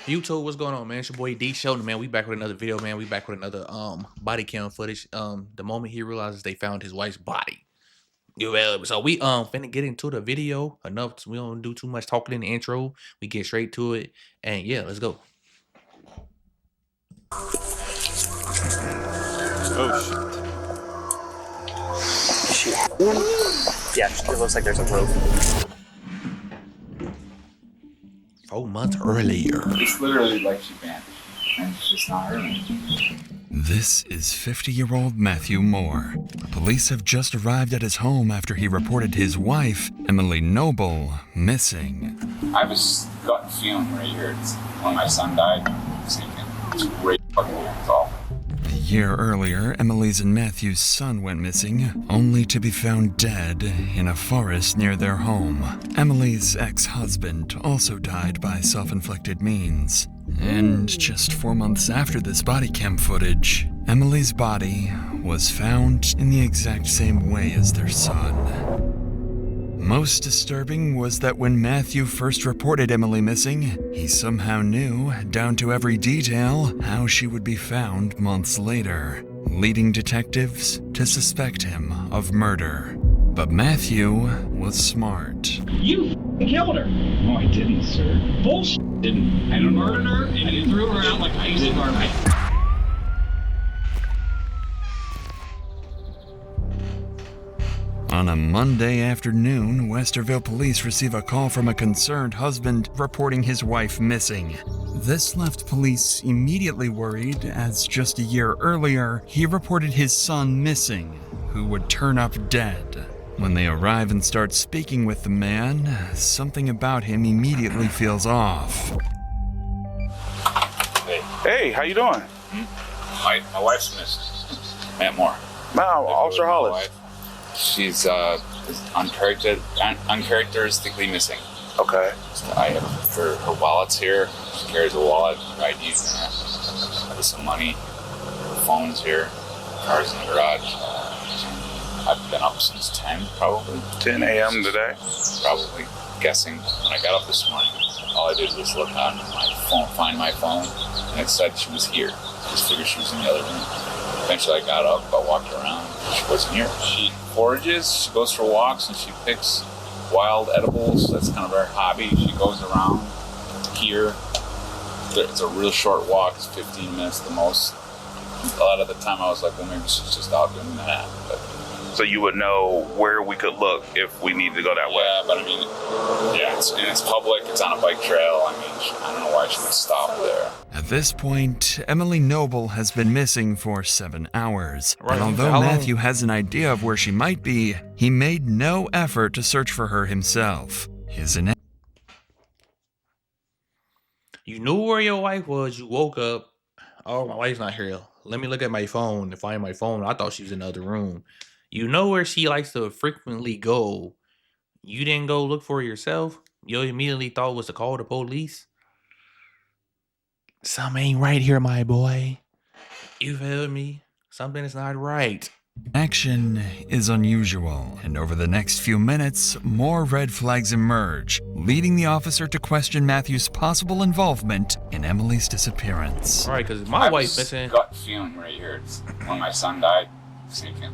YouTube, what's going on, man? It's your boy D.SHELTON, man. We back with another video, man. We back with another body cam footage. The moment he realizes they found his wife's body. So we finna get into the video. Enough. We don't do too much talking in the intro. We get straight to it, and yeah, let's go. Oh shit. Yeah, it looks like there's a rope. 4 months earlier. It's literally like she vanished, and it's just not her anymore. This is 50-year-old Matthew Moore. Police have just arrived at his home after he reported his wife, Emily Noble, missing. I have a gut feeling right here. It's when my son died, same thing. It's great fucking weird. It's awful. A year earlier, Emily's and Matthew's son went missing, only to be found dead in a forest near their home. Emily's ex-husband also died by self-inflicted means. And just 4 months after this body cam footage, Emily's body was found in the exact same way as their son. Most disturbing was that when Matthew first reported Emily missing, he somehow knew, down to every detail, how she would be found months later, leading detectives to suspect him of murder. But Matthew was smart. You killed her. No, I didn't, sir. Bullshit. Didn't. I murdered her and you threw her out like ice garbage. On a Monday afternoon, Westerville police receive a call from a concerned husband reporting his wife missing. This left police immediately worried, as just a year earlier, he reported his son missing, who would turn up dead. When they arrive and start speaking with the man, something about him immediately feels off. Hey, how you doing? My wife's missing. Matt Moore. Wow, Officer Hollis. She's uncharacteristically missing. Okay. I have her wallet's here. She carries a wallet, ID's in it. There's some money. Her phone's here. Car's in the garage. I've been up since 10, probably. 10 a.m. today? Probably. Guessing. When I got up this morning, all I did was look on my phone, find my phone, and it said she was here. Just figured she was in the other room. Eventually I got up, I walked around, she wasn't here. She forages, she goes for walks, and she picks wild edibles. That's kind of her hobby. She goes around here. It's a real short walk, it's 15 minutes the most. A lot of the time I was like, well, maybe she's just out doing that. But So you would know where we could look if we needed to go that way? yeah, but I mean, yeah, it's public, it's on a bike trail. I mean, I don't know why she would stop there. At this point, Emily Noble has been missing for 7 hours. Right. And although How long? Matthew has an idea of where she might be, he made no effort to search for her himself. You knew where your wife was. You woke up. Oh, my wife's not here. Let me look at my phone to find my phone. I thought she was in the other room. You know where she likes to frequently go. You didn't go look for it yourself. You immediately thought was to call the police. Something ain't right here, my boy. You feel me? Something is not right. Action is unusual, and over the next few minutes, more red flags emerge, leading the officer to question Matthew's possible involvement in Emily's disappearance. All right, because I my have wife's a missing. gut feeling right here. It's when my son died, same thing.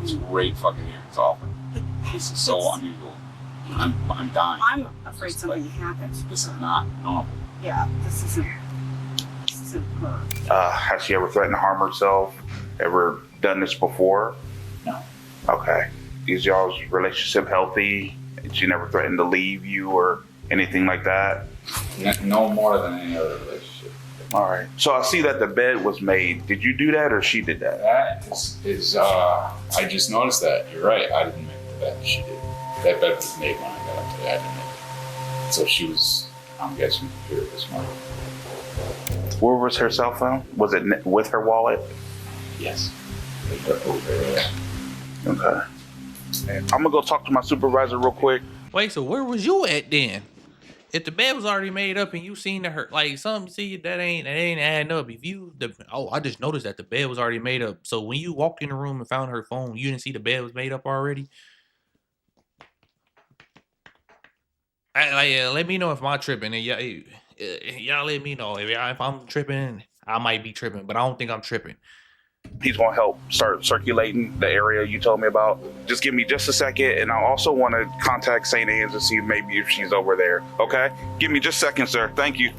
It's great fucking here. It's awful. This is so unusual. I'm dying. I'm afraid something happened. This is not normal. Yeah, this isn't her. Has she ever threatened to harm herself? Ever done this before? No. Okay. Is y'all's relationship healthy? She never threatened to leave you or anything like that? No more than any other relationship. All right. So I see that the bed was made. Did you do that or she did that? That is I just noticed that. You're right. I didn't make the bed. She did. That bed was made when I got up today. I didn't make it. So she was, I'm guessing, here this morning. Where was her cell phone? Was it with her wallet? Yes. Over there. Okay. I'm gonna go talk to my supervisor real quick. Wait, so where was you at then? If the bed was already made up and you seen her, like something, see that ain't adding up. If you, I just noticed that the bed was already made up. So when you walked in the room and found her phone, you didn't see the bed was made up already. Let me know if my tripping. And yeah, Y'all let me know if I'm tripping. I might be tripping, but I don't think I'm tripping. He's going to help start circulating the area you told me about. Just give me just a second, and I also want to contact St. Anne's and see maybe if she's over there. Okay? Give me just a second, sir. Thank you.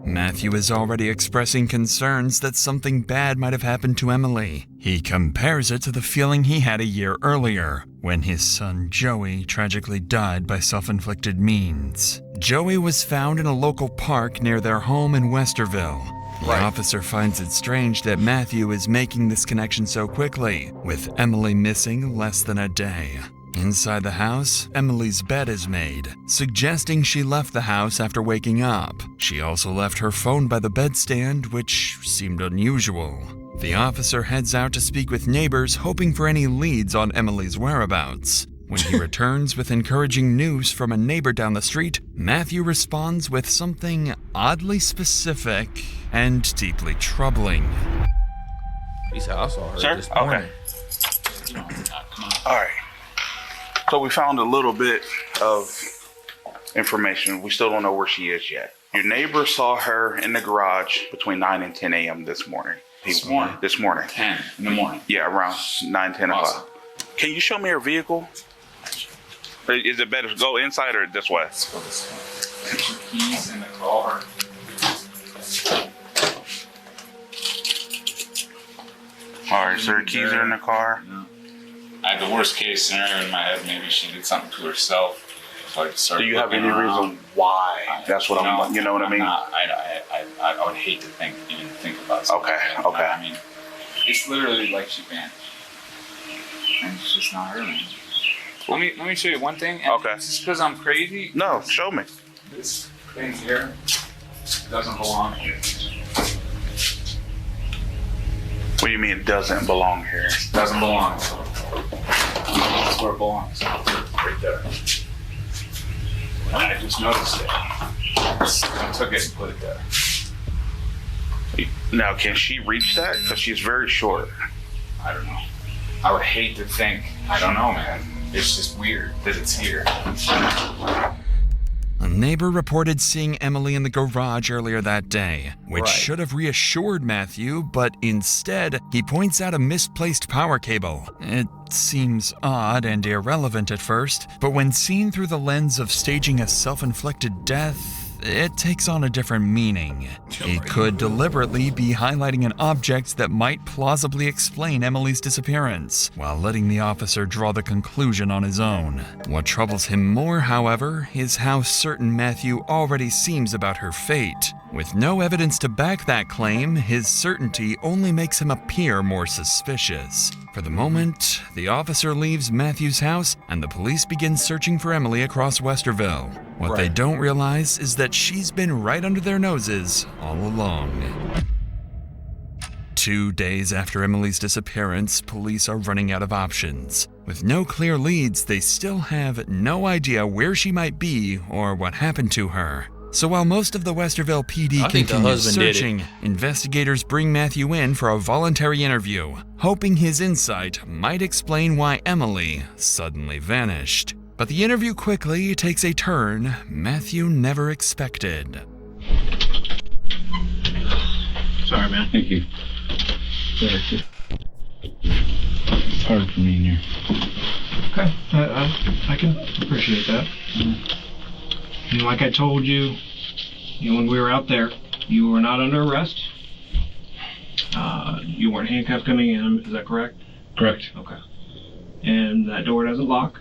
Matthew is already expressing concerns that something bad might have happened to Emily. He compares it to the feeling he had a year earlier, when his son Joey tragically died by self-inflicted means. Joey was found in a local park near their home in Westerville. The officer finds it strange that Matthew is making this connection so quickly, with Emily missing less than a day. Inside the house, Emily's bed is made, suggesting she left the house after waking up. She also left her phone by the bedstand, which seemed unusual. The officer heads out to speak with neighbors, hoping for any leads on Emily's whereabouts. When he returns with encouraging news from a neighbor down the street, Matthew responds with something oddly specific and deeply troubling. He said, I saw her Sir? this morning. Okay. All right. So we found a little bit of information. We still don't know where she is yet. Your neighbor saw her in the garage between 9 and 10 a.m. this morning. This morning? This morning. 10 in the morning. Yeah, around 9, 10 Awesome. o'clock. Can you show me her vehicle? Is it better to go inside or this way? Let's go this way. Put your keys in the car. All right, sir. Keys are in the car. Yeah. I had the worst case scenario in my head. Maybe she did something to herself. So I started Do you have looking any around. reason why? That's what I'm. You know what I mean? I would hate to even think about something. Okay, like that. okay. I mean, it's literally like she vanished, and it's just not her. Man. Let me show you one thing. And Okay. It's just because I'm crazy. No, show me. This thing here doesn't belong here. What do you mean it doesn't belong here? Doesn't belong. That's where it belongs. Right there. I just noticed it. I took it and put it there. Now, can she reach that? Because she's very short. I don't know. I would hate to think. I don't know, man. It's just weird that it's here. A neighbor reported seeing Emily in the garage earlier that day, which Right. should have reassured Matthew, but instead, he points out a misplaced power cable. It seems odd and irrelevant at first, but when seen through the lens of staging a self-inflicted death, it takes on a different meaning. He could deliberately be highlighting an object that might plausibly explain Emily's disappearance, while letting the officer draw the conclusion on his own. What troubles him more, however, is how certain Matthew already seems about her fate. With no evidence to back that claim, his certainty only makes him appear more suspicious. For the moment, the officer leaves Matthew's house and the police begin searching for Emily across Westerville. What they don't realize is that she's been right under their noses all along. 2 days after Emily's disappearance, police are running out of options. With no clear leads, they still have no idea where she might be or what happened to her. So while most of the Westerville PD I think the continues husband did it. searching, investigators bring Matthew in for a voluntary interview, hoping his insight might explain why Emily suddenly vanished. But the interview quickly takes a turn Matthew never expected. Sorry, man. Thank you. It's hard for me in here. Okay, I can appreciate that. And like I told you, when we were out there, you were not under arrest. You weren't handcuffed coming in, is that correct? Correct. Okay. And that door doesn't lock.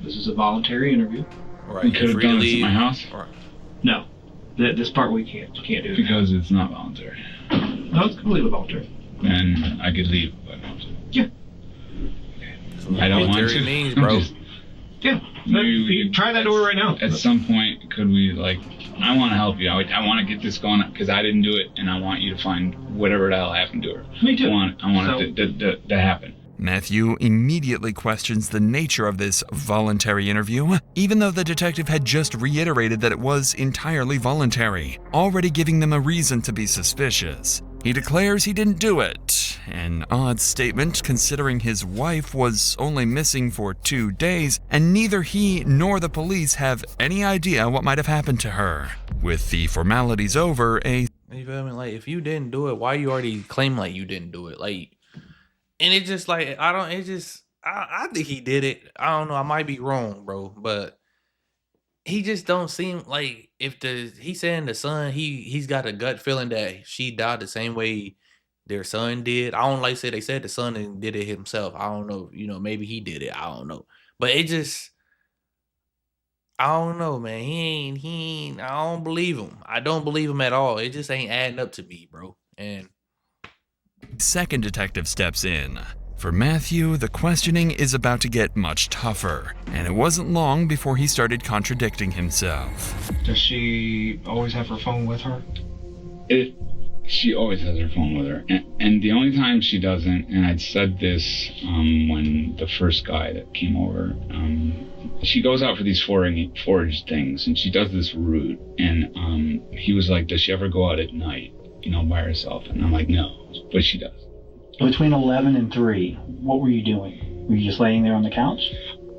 This is a voluntary interview. Right. We could have Free to done this at leave. my house Right. No, this part we can't do. because it's not voluntary. No, it's completely voluntary. And I could leave if I want to. Yeah. I don't want Voluntary to. means, I'm bro. just- Yeah. You- Try that door right now. At some point, could we, I want to help you. I want to get this going because I didn't do it, and I want you to find whatever the hell happened to her. Me too. I want it to happen. Matthew immediately questions the nature of this voluntary interview, even though the detective had just reiterated that it was entirely voluntary, already giving them a reason to be suspicious. He declares he didn't do it, an odd statement considering his wife was only missing for 2 days, and neither he nor the police have any idea what might have happened to her. With the formalities over, a You feel me? Like, if you didn't do it, why you already claim like you didn't do it? Like, and it just like I don't. It just I think he did it. I don't know. I might be wrong, bro, but he just don't seem like if he's saying the son he's got a gut feeling that she died the same way their son did. I don't like say they said the son did it himself. I don't know. You know, maybe he did it. I don't know. But it just I don't know, man. He ain't. I don't believe him. I don't believe him at all. It just ain't adding up to me, bro. And second detective steps in. For Matthew, the questioning is about to get much tougher, and it wasn't long before he started contradicting himself. Does she always have her phone with her? She always has her phone with her, and the only time she doesn't, and I'd said this when the first guy that came over, she goes out for these forage things, and she does this route, and he was like, does she ever go out at night, by herself? And I'm like, no, but she does. Between 11 and 3, what were you doing? Were you just laying there on the couch?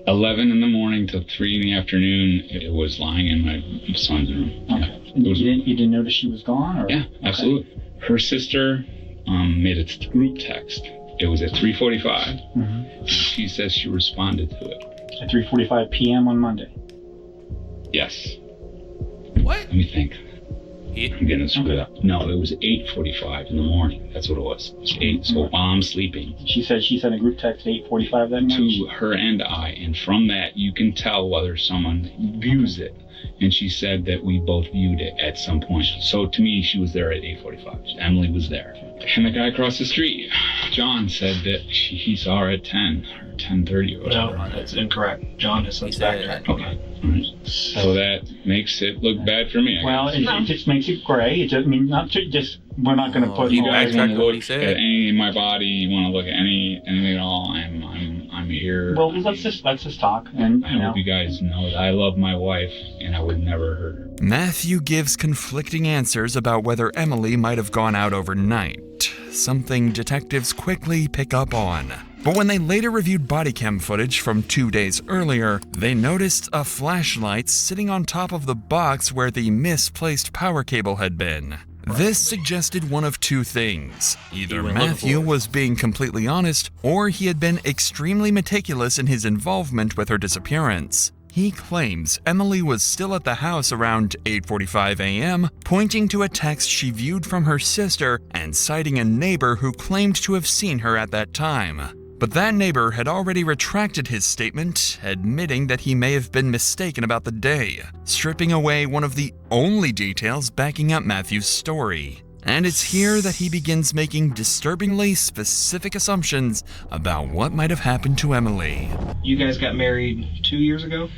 11 in the morning till 3 in the afternoon, it was lying in my son's room. Okay. Yeah. You didn't notice she was gone? Or? Yeah, absolutely. Okay. Her sister made a group text. It was at 3:45. Mm-hmm. She says she responded to it. At 3:45 p.m. on Monday? Yes. what? Let me think. I'm getting it screwed up. No, it was 8:45 in the morning. That's what it was. It was 8, so while I'm sleeping. She said she sent a group text at 8:45 that night? To her and I, and from that you can tell whether someone views it. And she said that we both viewed it at some point. So to me, she was there at 8:45. Emily was there. And the guy across the street, John, said that he saw her at 10 or 10:30 or whatever. No, that's incorrect. John has since backtracked. Okay. All right. So that makes it look bad for me. Well, it just makes it gray. It just, not to just. We're not going to put. You guys want to what look he at said. any of my body? You want to look at anything at all? I'm here. Well, let's just talk. And I hope you guys know that I love my wife and I would never hurt her. Matthew gives conflicting answers about whether Emily might have gone out overnight, something detectives quickly pick up on. But when they later reviewed bodycam footage from 2 days earlier, they noticed a flashlight sitting on top of the box where the misplaced power cable had been. This suggested one of two things. Either Matthew was being completely honest, or he had been extremely meticulous in his involvement with her disappearance. He claims Emily was still at the house around 8:45 a.m., pointing to a text she viewed from her sister and citing a neighbor who claimed to have seen her at that time. But that neighbor had already retracted his statement, admitting that he may have been mistaken about the day, stripping away one of the only details backing up Matthew's story. And it's here that he begins making disturbingly specific assumptions about what might have happened to Emily. You guys got married 2 years ago?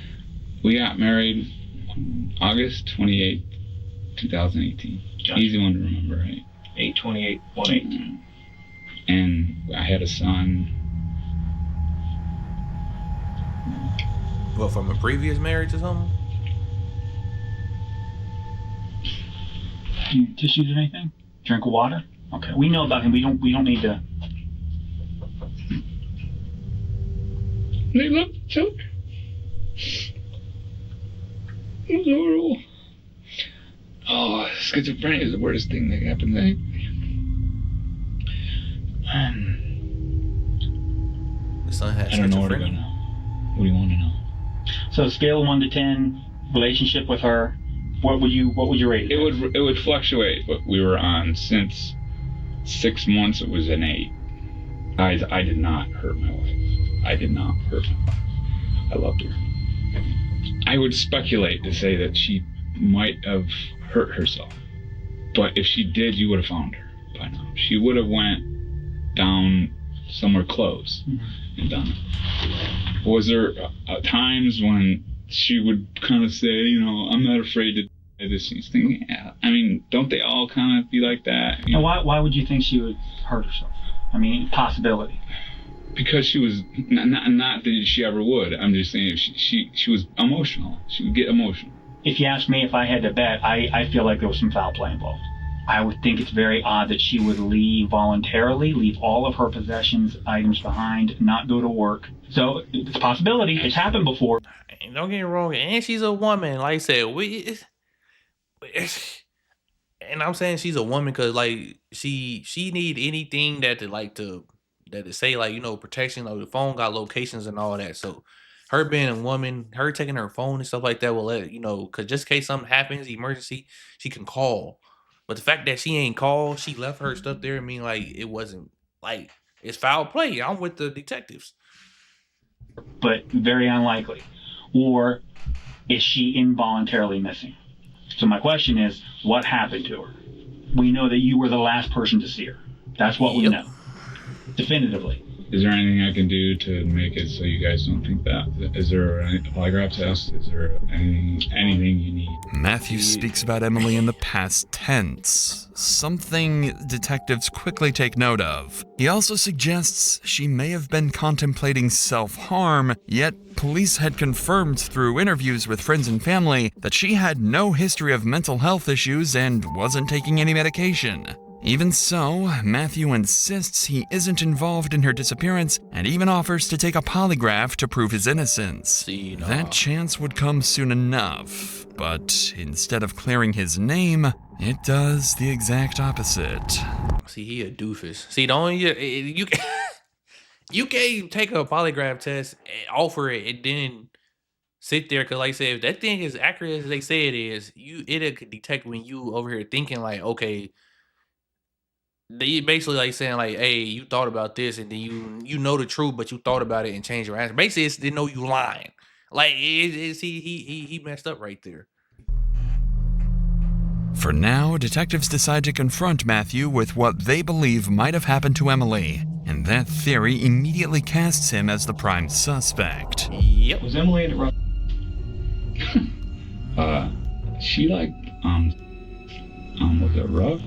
We got married August 28th, 2018. Gotcha. Easy one to remember, right? 8/28/18. And I had a son. What, from a previous marriage or something? You tissues or anything? Drink water? Okay, we know about him. We don't need to. They love each other. It was horrible. Oh, schizophrenia is the worst thing that happened to me. The son had I don't know where to go schizophrenia. now. What do you want to know? So scale of 1 to 10, relationship with her. What would you rate it? It would fluctuate, but we were on since 6 months. It was an 8. I did not hurt my wife. I did not hurt my wife. I loved her. I would speculate to say that she might have hurt herself, but if she did, you would have found her by now. She would have went down somewhere close and done it. Was there times when she would kind of say, I'm not afraid to do this thing? Yeah. I mean, don't they all kind of be like that? And why would you think she would hurt herself? I mean, possibility. Because she was not that she ever would. I'm just saying she was emotional. She would get emotional. If you ask me if I had to bet, I feel like there was some foul play involved. I would think it's very odd that she would leave voluntarily, leave all of her possessions, items behind, not go to work. So it's a possibility. It's happened before. And don't get me wrong, and she's a woman. Like I said, And I'm saying she's a woman because like she need anything that to like to say like protection. Like the phone got locations and all that. So her being a woman, her taking her phone and stuff like that will let because just in case something happens, emergency, she can call. But the fact that she ain't called, she left her stuff there. I mean, like it wasn't like it's foul play. I'm with the detectives. But very unlikely. Or is she involuntarily missing? So my question is, what happened to her? We know that you were the last person to see her. That's what we know. Definitively. Is there anything I can do to make it so you guys don't think that? Is there a polygraph test? Is there anything you need? Matthew speaks about Emily in the past tense, something detectives quickly take note of. He also suggests she may have been contemplating self-harm, yet police had confirmed through interviews with friends and family that she had no history of mental health issues and wasn't taking any medication. Even so, Matthew insists he isn't involved in her disappearance and even offers to take a polygraph to prove his innocence. That chance would come soon enough, but instead of clearing his name, it does the exact opposite. See, he a doofus. See, the only you you can't take a polygraph test, offer it, and then sit there because, like I said, if that thing is accurate as they say it is, it could detect when you over here thinking like, okay, they basically like saying like, hey, you thought about this, and then you know the truth, but you thought about it and changed your answer. Basically, it's they know you lying. Like, he messed up right there. For now, detectives decide to confront Matthew with what they believe might have happened to Emily, and that theory immediately casts him as the prime suspect. Yep. Was Emily in the rough? She like, was it rough?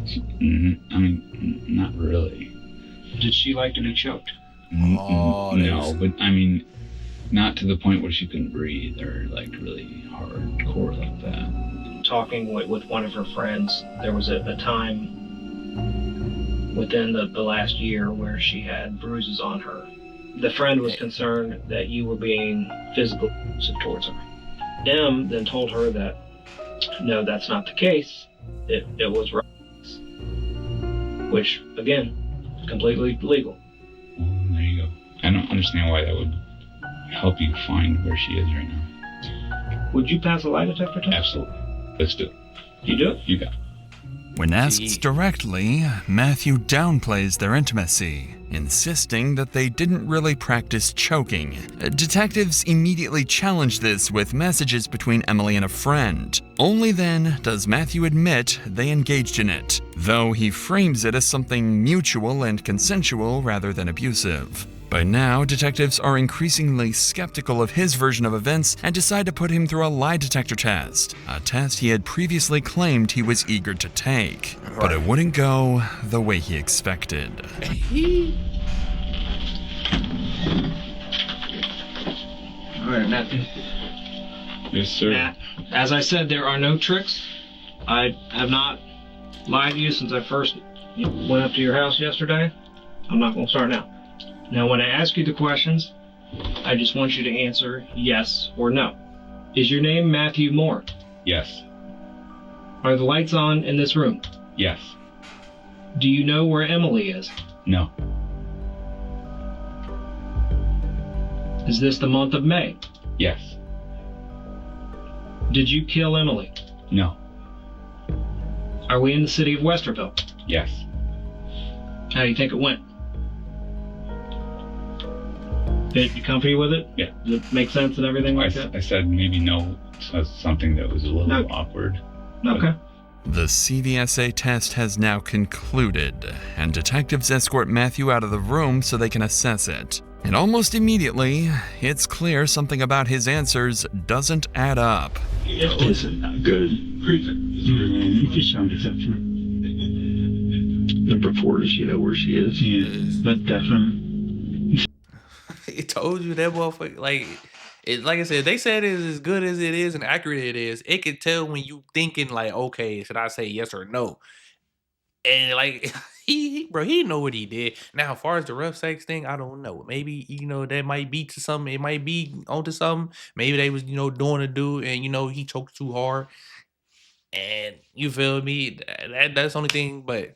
I mean, not really. Did she like to be choked? Oh, no, but I mean, not to the point where she couldn't breathe or like really hardcore like that. Talking with one of her friends, there was a time within the last year where she had bruises on her. The friend was concerned that you were being physically abusive towards her. M then told her that, no, that's not the case. It was rough. Which, again, completely legal. Well, there you go. I don't understand why that would help you find where she is right now. Would you pass a lie detector test? Absolutely. Let's do it. You do it? You got it. When asked directly, Matthew downplays their intimacy, insisting that they didn't really practice choking. Detectives immediately challenge this with messages between Emily and a friend. Only then does Matthew admit they engaged in it, though he frames it as something mutual and consensual rather than abusive. By now, detectives are increasingly skeptical of his version of events and decide to put him through a lie detector test, a test he had previously claimed he was eager to take. But it wouldn't go the way he expected. All right, Matthew. Yes, sir. As I said, there are no tricks. I have not lied to you since I first went up to your house yesterday. I'm not going to start now. Now, when I ask you the questions, I just want you to answer yes or no. Is your name Matthew Moore? Yes. Are the lights on in this room? Yes. Do you know where Emily is? No. Is this the month of May? Yes. Did you kill Emily? No. Are we in the city of Westerville? Yes. How do you think it went? You comfy with it? Yeah. Does it make sense and everything like that? I said maybe no, something that was a little awkward. Okay. The CVSA test has now concluded, and detectives escort Matthew out of the room so they can assess it. And almost immediately, it's clear something about his answers doesn't add up. This is not good. You just showed deception. Number 4, does she know where she is? Yes, but definitely. He told you that motherfucker. Like I said, they said it is as good as it is and accurate it is. It can tell when you thinking like, okay, should I say yes or no? And like he know what he did. Now, as far as the rough sex thing, I don't know. Maybe that might be to something. It might be onto something. Maybe they was doing a dude and he choked too hard. And you feel me? That's the only thing, but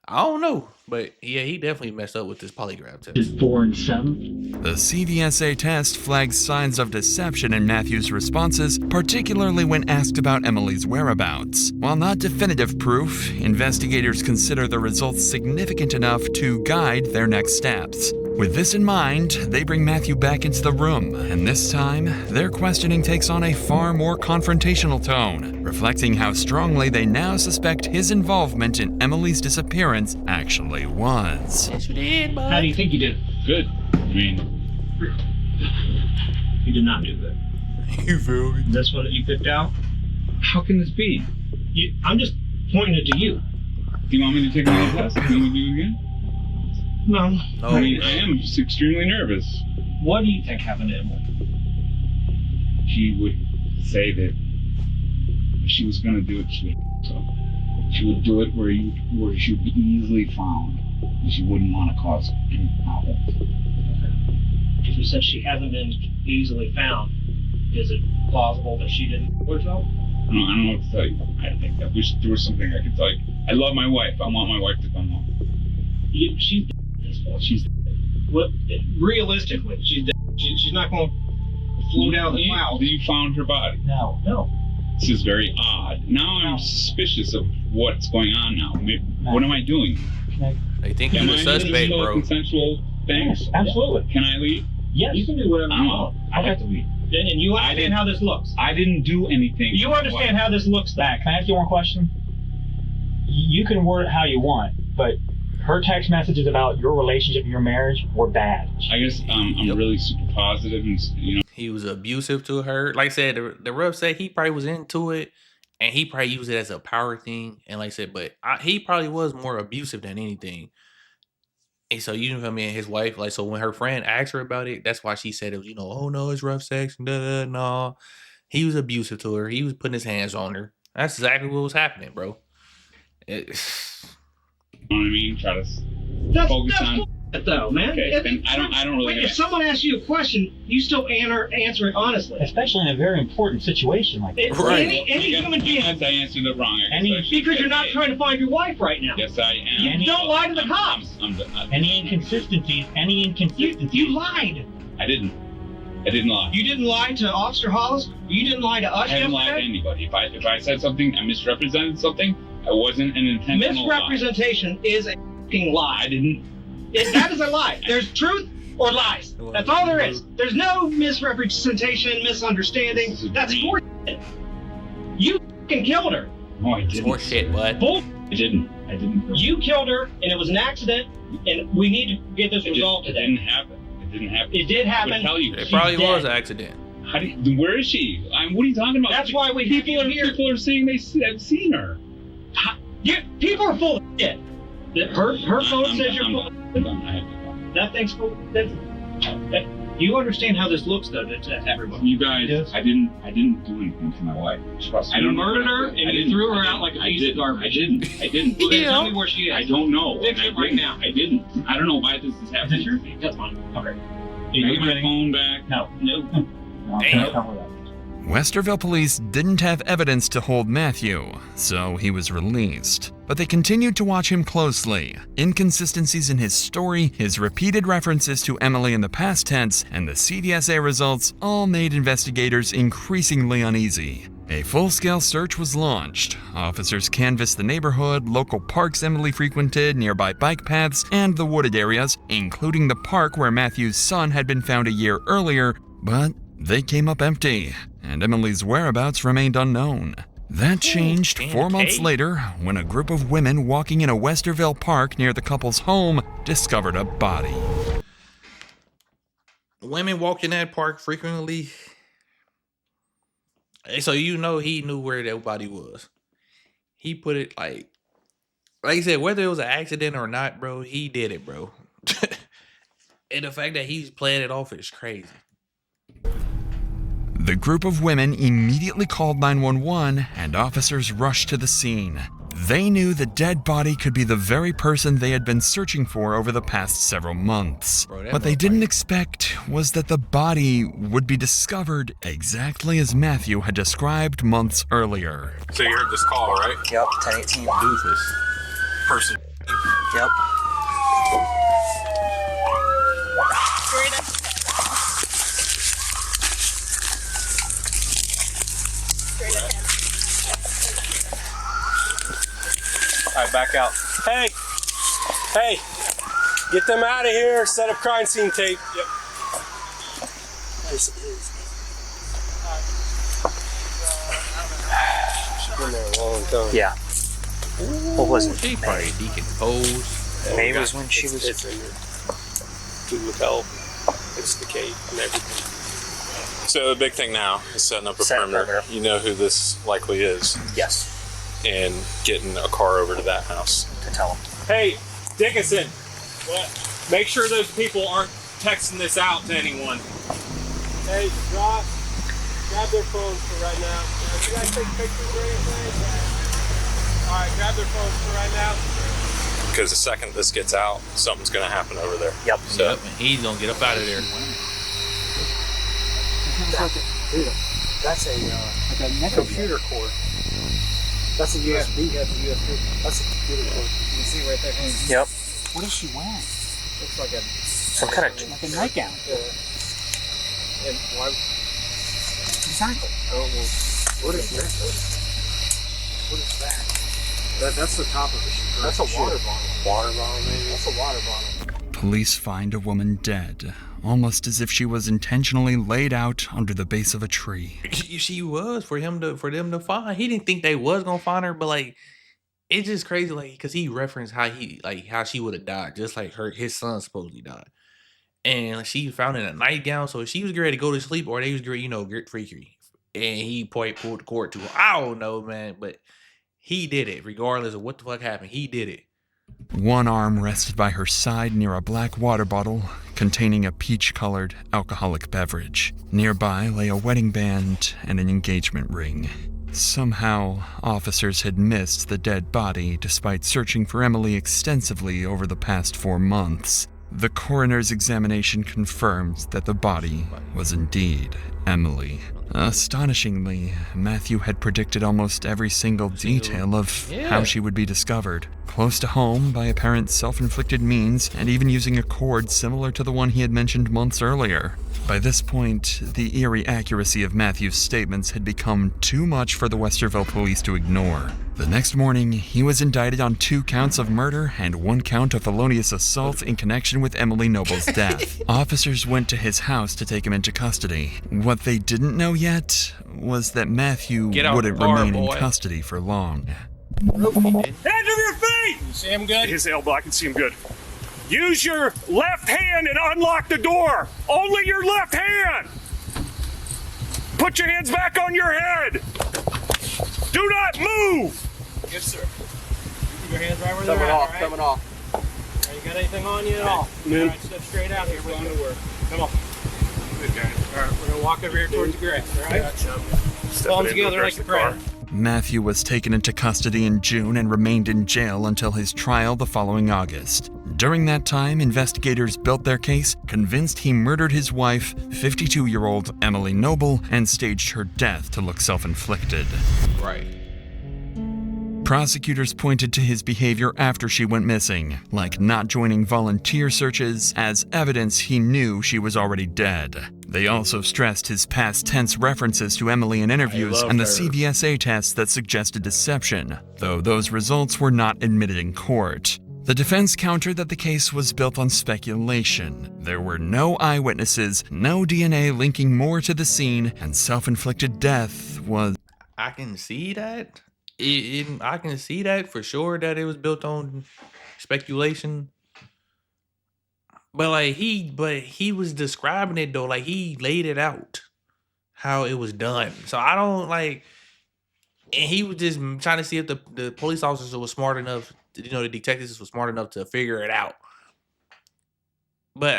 I don't know. But yeah, he definitely messed up with this polygraph test. Is 4 and 7? The CVSA test flags signs of deception in Matthew's responses, particularly when asked about Emily's whereabouts. While not definitive proof, investigators consider the results significant enough to guide their next steps. With this in mind, they bring Matthew back into the room, and this time, their questioning takes on a far more confrontational tone, reflecting how strongly they now suspect his involvement in Emily's disappearance actually was. Yes, you did, bud. How do you think you did? Good. I mean, You did not do good. You feel me? This one that you picked out? how can this be? I'm just pointing it to you. Do you want me to take another test? Do you want me to do it again? No. No, I mean, I am just extremely nervous. What do you think happened to Emily? She would say that if she was going to do it, she would do it where she would be easily found, and she wouldn't want to cause any problems. If you said she hasn't been easily found, is it plausible that she didn't do herself? I don't know what to tell you. I think I wish there was something I could tell you. I love my wife. I want my wife to come home. She's dead at this point. She's Well, realistically, she's dead. She's not going to float out of the clouds. You found her body. No. This is very odd. Now I'm suspicious of what's going on now. What am I doing? they think Am you're I a suspect, doing bro. consensual things? Yes, absolutely. Can I leave? Yes. You can do whatever you want. I have to leave. And you understand how this looks. I didn't do anything. You understand how this looks. Matt, can I ask you one question? You can word it how you want, but her text messages about your relationship and your marriage were bad. I guess I'm really super positive, and He was abusive to her. Like I said, the ref said he probably was into it, and he probably used it as a power thing. And like I said, but he probably was more abusive than anything. And so you know me and his wife, like, so when her friend asked her about it, that's why she said it was, oh no, it's rough sex. No, he was abusive to her. He was putting his hands on her. That's exactly what was happening, bro. you know what I mean. Try to That's focus on. bullshit, though, man. Okay, then I don't really. Wait, if someone asks you a question, you still answer it honestly. Especially in a very important situation like this. Right. Any human being. I answered it wrong. Because you're not trying to find your wife right now. Yes, I am. Don't lie to the cops. Any inconsistencies? You lied. I didn't lie. You didn't lie to Officer Hollis. You didn't lie to us I haven't lied to yesterday. anybody. If I said something, I misrepresented something. I wasn't an intentional Misrepresentation is a f***ing lie. I didn't. That is a lie. There's truth or lies. That's all there is. There's no misrepresentation, misunderstanding. That's bullshit. You f***ing killed her. No, I It's didn't. horse shit, bud. Bull. I didn't. You killed her, and it was an accident, and we need to get this resolved It today. didn't happen. It didn't happen. It did I would happen. tell you. It probably dead. was an accident. Where is she? What are you talking about? That's why we people have you here. People are saying have seen her. People are full of shit. Her phone says you're full. I'm done. I have to go. That thing's full. You understand how this looks, though, to everybody. You guys, I didn't do anything to my wife. Trust me. You murdered her and you threw her out like a piece of garbage. I didn't. Well, then tell me where she is. I don't know. Fix it right now. I didn't. I don't know why this is happening. Is it That's fine. Okay. Can I get my phone back? No. Damn. Westerville police didn't have evidence to hold Matthew, so he was released. But they continued to watch him closely. Inconsistencies in his story, his repeated references to Emily in the past tense, and the CVSA results all made investigators increasingly uneasy. A full-scale search was launched. Officers canvassed the neighborhood, local parks Emily frequented, nearby bike paths, and the wooded areas, including the park where Matthew's son had been found a year earlier, but they came up empty, and Emily's whereabouts remained unknown. That changed 4 months later when a group of women walking in a Westerville park near the couple's home discovered a body. Women walk in that park frequently. So he knew where that body was. He put it like I said, whether it was an accident or not, bro, he did it, bro. And the fact that he's playing it off is crazy. The group of women immediately called 911 and officers rushed to the scene. They knew the dead body could be the very person they had been searching for over the past several months. What they didn't expect was that the body would be discovered exactly as Matthew had described months earlier. So you heard this call, right? Yep, 1018. Doofus. Person. Yep. All right, back out. Hey! Hey! Get them out of here. Set up crime scene tape. Yep. This is. She's been there a long time. Yeah. What was it? She probably decomposed. May was when she was. It's in there. Dude, look how it's decayed and everything. So the big thing now is setting up a perimeter. You know who this likely is. Yes. And getting a car over to that house. To tell them. Hey, Dickinson, what? Make sure those people aren't texting this out to anyone. Hey, Ross, grab their phones for right now. You guys take pictures or anything? All right, grab their phones for right now. Because the second this gets out, something's going to happen over there. Yep. So, Yep, and he's gonna get up out of there. That's a computer cord. That's a USB. Yeah, it's a USB. That's a computer cord. You can see right there. Yep. What is she wearing? Looks like some kind of Like a nightgown. And why? Exactly. Oh, well, what is that? What is that? That's the top of the ship. That's a water bottle. Water bottle, maybe? That's a water bottle. Police find a woman dead, almost as if she was intentionally laid out under the base of a tree. She was for them to find. He didn't think they was gonna find her, but like it's just crazy, like because he referenced how she would have died, just like his son supposedly died, and she found in a nightgown. So she was ready to go to sleep, or they was ready, get freaky, and he pulled the cord to her. I don't know, man, but he did it regardless of what the fuck happened. He did it. One arm rested by her side near a black water bottle containing a peach-colored alcoholic beverage. Nearby lay a wedding band and an engagement ring. Somehow, officers had missed the dead body despite searching for Emily extensively over the past 4 months. The coroner's examination confirmed that the body was indeed Emily. Astonishingly, Matthew had predicted almost every single detail of how she would be discovered. Close to home, by apparent self-inflicted means, and even using a cord similar to the one he had mentioned months earlier. By this point, the eerie accuracy of Matthew's statements had become too much for the Westerville police to ignore. The next morning, he was indicted on 2 counts of murder and 1 count of felonious assault in connection with Emily Noble's death. Officers went to his house to take him into custody. What they didn't know yet was that Matthew wouldn't remain in custody for long. Hands over your feet! You see him good? His elbow, I can see him good. Use your left hand and unlock the door. Only your left hand. Put your hands back on your head. Do not move. Yes, sir. Keep your hands right where they're at. Coming off. You got anything on you at all? All right, step straight out here. We're going to work. Come on. Good guys. All right, we're going to walk over here towards the grass, all right? Palms together like a prayer. Matthew was taken into custody in June and remained in jail until his trial the following August. During that time, investigators built their case, convinced he murdered his wife, 52-year-old Emily Noble, and staged her death to look self-inflicted. Right. Prosecutors pointed to his behavior after she went missing, like not joining volunteer searches, as evidence he knew she was already dead. They also stressed his past tense references to Emily in interviews and the CVSA tests that suggested deception, though those results were not admitted in court. The defense countered that the case was built on speculation. There were no eyewitnesses, no DNA linking more to the scene, and self-inflicted death was... I can see that. I can see that for sure, that it was built on speculation. But he was describing it though, like he laid it out how it was done. So I don't like, and he was just trying to see if the police officer was smart enough, the detectives was smart enough to figure it out. But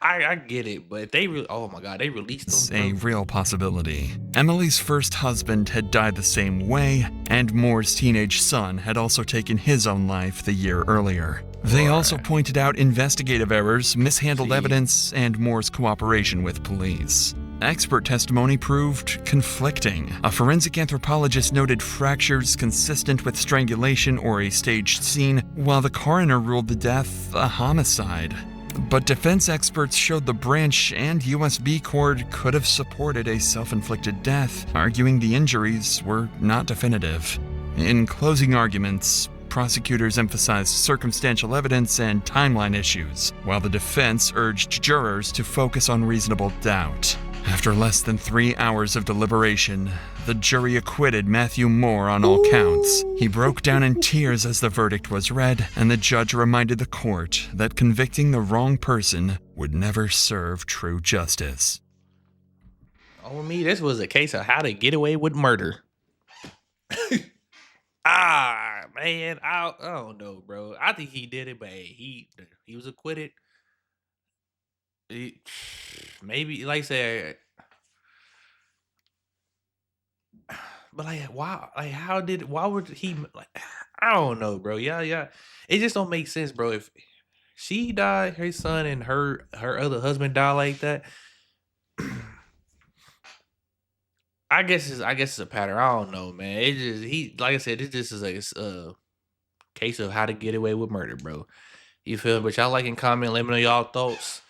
I get it. But they really, oh my god, they released It's them, a bro. real possibility. Emily's first husband had died the same way, and Moore's teenage son had also taken his own life the year earlier. They also pointed out investigative errors, mishandled evidence, and Moore's cooperation with police. Expert testimony proved conflicting. A forensic anthropologist noted fractures consistent with strangulation or a staged scene, while the coroner ruled the death a homicide. But defense experts showed the branch and USB cord could have supported a self-inflicted death, arguing the injuries were not definitive. In closing arguments, prosecutors emphasized circumstantial evidence and timeline issues, while the defense urged jurors to focus on reasonable doubt. After less than 3 hours of deliberation, the jury acquitted Matthew Moore on all counts. He broke down in tears as the verdict was read, and the judge reminded the court that convicting the wrong person would never serve true justice. Oh, me, this was a case of how to get away with murder. Man, I don't know, bro. I think he did it, but hey, he was acquitted. Maybe, like I said, but like, why? Like, why would he? Like, I don't know, bro. Yeah. It just don't make sense, bro. If she died, her son and her other husband died like that. I guess it's a pattern. I don't know, man. It just like I said, it just is a case of how to get away with murder, bro. You feel me? But y'all like and comment, let me know y'all thoughts.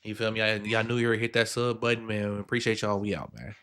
You feel me? Y'all knew you were hit that sub button, man. Appreciate y'all. We out, man.